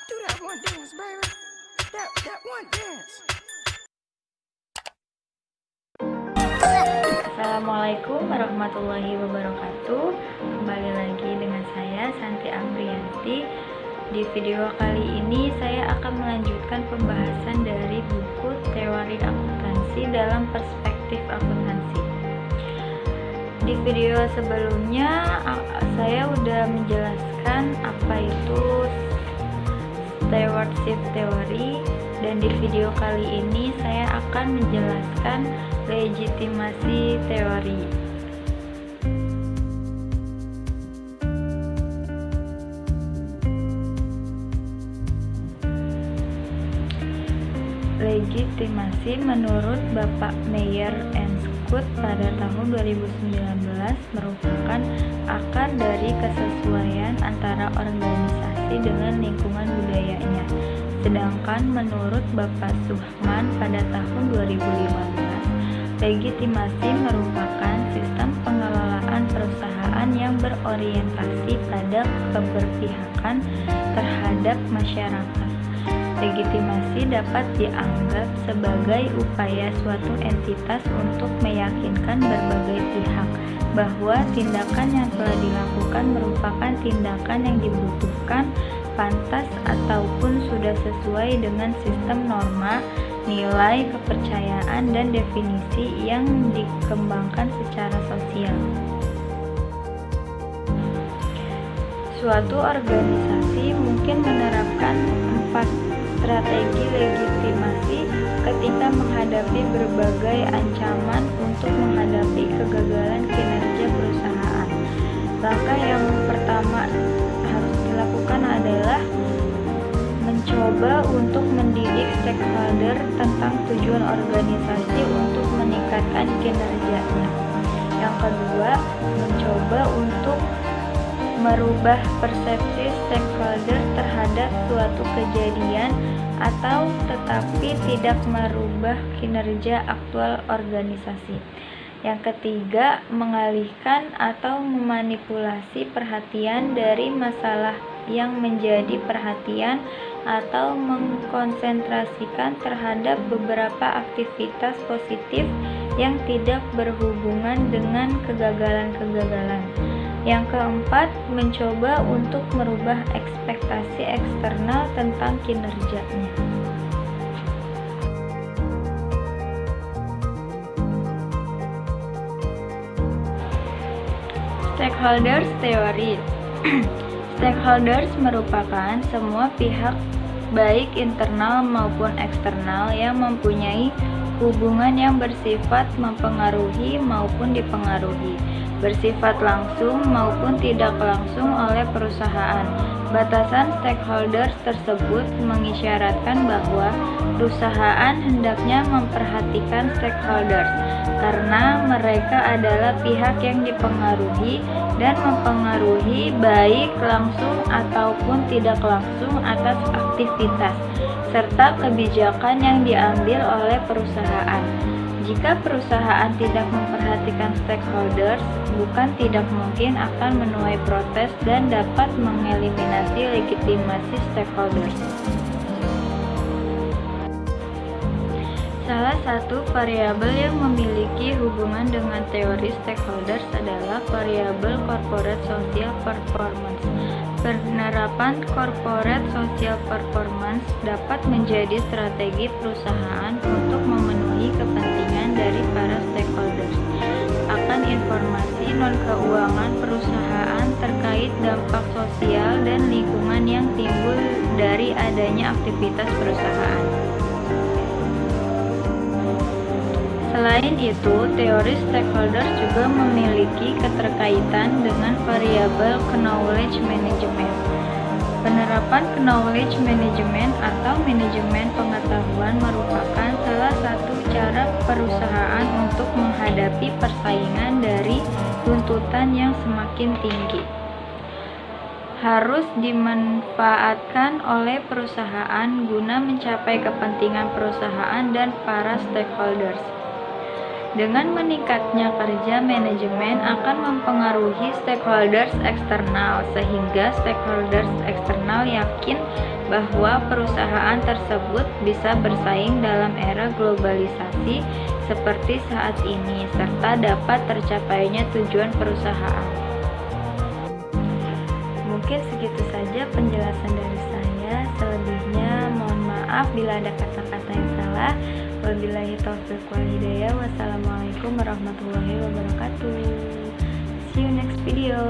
Do that one dance, baby. That one dance. Assalamualaikum warahmatullahi wabarakatuh. Kembali lagi dengan saya Santi Amrianti. Di video kali ini saya akan melanjutkan pembahasan dari buku Teori Akuntansi dalam Perspektif Akuntansi. Di video sebelumnya saya udah menjelaskan apa itu stewardship theory, dan di video kali ini saya akan menjelaskan legitimasi teori. Legitimasi menurut Bapak Meyer and Scott pada tahun 2019 merupakan akar dari kesesuaian antara organisasi dengan lingkungan budayanya. Sedangkan menurut Bapak Suhman pada tahun 2015, legitimasi merupakan sistem pengelolaan perusahaan yang berorientasi pada keberpihakan terhadap masyarakat. Legitimasi dapat dianggap sebagai upaya suatu entitas untuk meyakinkan berbagai pihak bahwa tindakan yang telah dilakukan merupakan tindakan yang dibutuhkan, pantas, ataupun sudah sesuai dengan sistem norma, nilai, kepercayaan, dan definisi yang dikembangkan secara sosial. Suatu organisasi mungkin menerapkan 4 strategi legitimasi ketika menghadapi berbagai ancaman untuk menghadapi kegagalan kinerja perusahaan. Langkah yang pertama harus dilakukan adalah mencoba untuk mendidik stakeholder tentang tujuan organisasi untuk meningkatkan kinerjanya. Yang kedua, mencoba untuk merubah persepsi stakeholder terhadap suatu kejadian atau tetapi tidak merubah kinerja aktual organisasi. Yang ketiga, mengalihkan atau memanipulasi perhatian dari masalah yang menjadi perhatian atau mengkonsentrasikan terhadap beberapa aktivitas positif yang tidak berhubungan dengan kegagalan-kegagalan. Yang keempat, mencoba untuk merubah ekspektasi eksternal tentang kinerjanya. Stakeholders Theory. Stakeholders merupakan semua pihak baik internal maupun eksternal yang mempunyai hubungan yang bersifat mempengaruhi maupun dipengaruhi, bersifat langsung maupun tidak langsung oleh perusahaan. Batasan stakeholders tersebut mengisyaratkan bahwa perusahaan hendaknya memperhatikan stakeholders karena mereka adalah pihak yang dipengaruhi dan mempengaruhi baik langsung ataupun tidak langsung atas aktivitas serta kebijakan yang diambil oleh perusahaan. Jika perusahaan tidak memperhatikan stakeholders, bukan tidak mungkin akan menuai protes dan dapat mengeliminasi legitimasi stakeholders. Salah satu variabel yang memiliki hubungan dengan teori stakeholders adalah variabel corporate social performance. Penerapan corporate social performance dapat menjadi strategi perusahaan untuk memenuhi kepentingan dari para stakeholders akan informasi non-keuangan perusahaan terkait dampak sosial dan lingkungan yang timbul dari adanya aktivitas perusahaan. Selain itu, teori stakeholders juga memiliki keterkaitan dengan variabel knowledge management. Penerapan knowledge management atau manajemen pengetahuan merupakan salah satu cara perusahaan untuk menghadapi persaingan dari tuntutan yang semakin tinggi. Harus dimanfaatkan oleh perusahaan guna mencapai kepentingan perusahaan dan para stakeholders. Dengan meningkatnya kerja manajemen akan mempengaruhi stakeholders eksternal, sehingga stakeholders eksternal yakin bahwa perusahaan tersebut bisa bersaing dalam era globalisasi seperti saat ini, serta dapat tercapainya tujuan perusahaan. Mungkin segitu saja penjelasan dari saya. Selebihnya mohon maaf bila ada kata-kata yang salah. Wabillahi taufiq wal hidayah. Wassalamualaikum warahmatullahi wabarakatuh. See you next video.